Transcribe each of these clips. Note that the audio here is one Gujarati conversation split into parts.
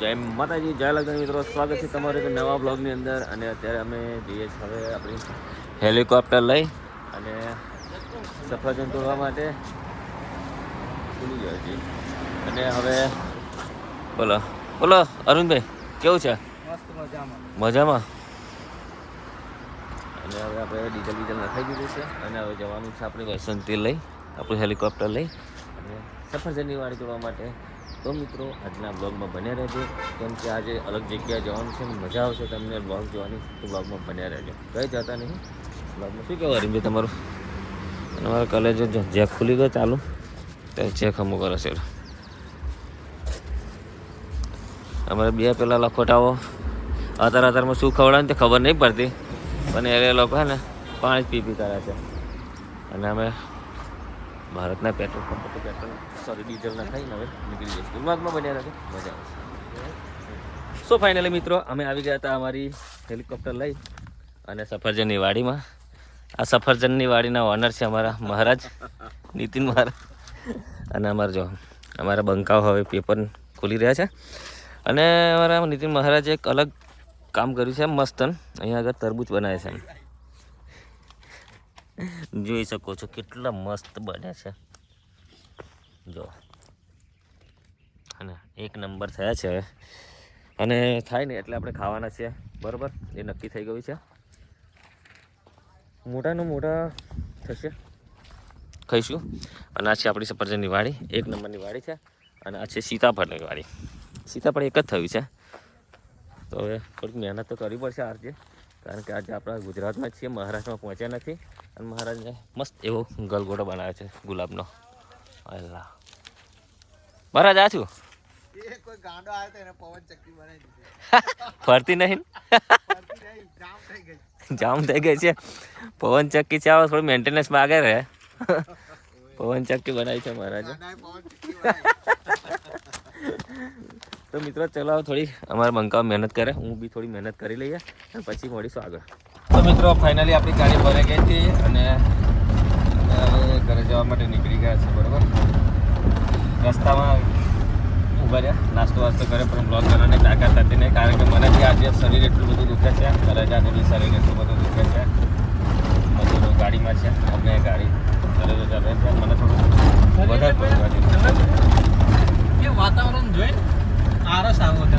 જય માતાજી, જય લગ્ન મિત્રો, સ્વાગત છે તમારું એક નવા બ્લોગની અંદર. અને અત્યારે અમે જઈએ છીએ હવે આપણી હેલિકોપ્ટર લઈ અને સફરજન તોડવા માટે ભૂલી ગયા છીએ. અને હવે બોલો બોલો અરુણભાઈ, કેવું છે? મજામાં. અને હવે આપણે ડીઝલ નખાઈ દીધું છે અને હવે જવાનું છે આપણે વૈસંતી લઈ, આપણું હેલિકોપ્ટર લઈ અને સફરજનની વાડી તોડવા માટે. તો મિત્રો આજના બ્લોગમાં બન્યા રહેજો, કેમ કે આજે અલગ જગ્યાએ જવાનું છે ને મજા આવશે તમને બ્લોગ જોવાની. તો બ્લોગમાં બન્યા રહેજો, કંઈ જતા નહીં બ્લોગમાં. શું કહેવું હરીભાઈ તમારું? અને અમારા કોલેજ જેક ખુલી ગયો ચાલુ, તો ચેક અમુક કરે છે. અમારે બે પેલા લખોટાઓ અત્યારમાં શું ખવડાવે ને તે ખબર નહીં પડતી, પણ એ લોકો હે ને પાણી પી કરે છે. અને અમે ભારતના પેટ્રોલ પંપ તો ડીઝલ ના ખાઈને હવે નીકળી જઈશું. દિમાગમાં બન્યા રહે, મજા આવશે. સો ફાઇનલી મિત્રો અમે આવી ગયા હતા અમારી હેલિકોપ્ટર લઈ અને સફરજનની વાડીમાં. આ સફરજનની વાડીના ઓનર છે અમારા મહારાજ નીતિન મહારાજ. અને અમારા બંકાઓ હવે પેપર ખોલી રહ્યા છે. અને અમારા નીતિન મહારાજે એક અલગ કામ કર્યું છે મસ્ત. અહીંયા આગળ તરબૂચ બનાવે છે, જોઈ શકો છો કેટલા મસ્ત બન્યા છે. જો અને એક નંબર થયા છે. અને થાય ને એટલે આપણે ખાવાના છે, બરાબર, એ નક્કી થઈ ગયું છે. મોટાનું મોટા થશે, ખાઈશું. અને આ છે આપણી સફરજનની વાડી, એક નંબરની વાડી છે. અને આ છે સીતાફળની વાડી. સીતાફળ એક જ થયું છે, તો હવે થોડીક મહેનત તો કરવી પડશે આજે, કારણ કે આજે આપણા ગુજરાતમાં જ છીએ, મહારાષ્ટ્રમાં પહોંચ્યા નથી. અને મહારાજને મસ્ત એવો ગલગોટો બનાવ્યો છે ગુલાબનો. અલ્લાહ મહારાજ આ છું ફરતી નહીં, જામ થઈ ગઈ છે. પવન ચક્કી છે, આવો થોડી મેન્ટેનન્સમાં આગળ રહે. પવન ચક્કી બનાવી છે મહારાજે. તો મિત્રો ચલો થોડી અમારા બંકાઓ મહેનત કરે, હું બી થોડી મહેનત કરી લઈએ અને પછી મળીશું આગળ. તો મિત્રો ફાઇનલી આપણી ગાડી ભરાઈ ગઈ હતી અને હવે ઘરે જવા માટે નીકળી ગયા છે, બરાબર. રસ્તામાં ઊભા રહ્યા, નાસ્તો વાસ્તો કરે, પણ બ્લોગ કરવાની તાકાત હતી નહીં, કારણ કે મને બી આજે શરીર એટલું બધું દુખે છે. ઘરે જાતે બી શરીર એટલું બધું દુખે છે. મજૂરો ગાડીમાં છે, અમે ગાડી ઘરે ચાલે છે. મને થોડું વધારે પડતું વાતાવરણ જોઈને આરસ આવો છે.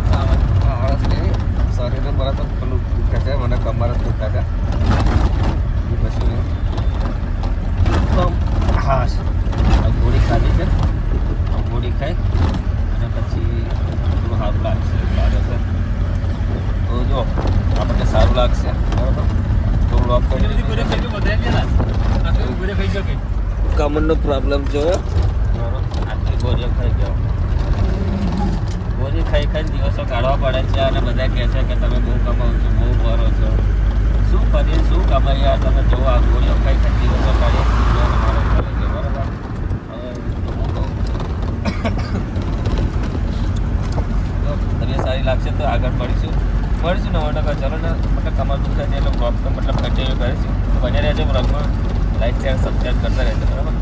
આરસ નહીં, શરીરે બરાબર પેલું દુખે છે, મને કમર જ દુખે છે. કશું નહીં. હા, ગોળી ખાધી છે, ગોળી ખાઈ અને પછી થોડું સારું લાગે છે. તો જો આપણને સારું લાગશે, બરાબર. થોડું લોક કરી કમરનો પ્રોબ્લેમ જોયો, આટલી ગોળીઓ ખાઈ ગયો. ગોળી ખાઈ ખાઈને દિવસો કાઢવા પડે છે. અને બધા કહે છે કે તમે બહુ કમાવો છો, બહુ ભરો છો. શું કરીએ, શું કમાઈએ? તમે જો આ ગોળીઓ ખાઈ ખાઈને દિવસો કાઢીએ, મારો કરે છે, બરાબર. હવે હું કહું, તબિયત સારી લાગશે તો આગળ મળીશું 90%. ચલો ને, મતલબ કમર દુખે છે એટલે બ્લોગ તો મતલબ કન્ટિન્યુ કરીશું. તો બને રહેજો બ્લોગમાં, લાઈક શેર સબસ્ક્રાઈબ કરતા રહેજો, બરાબર.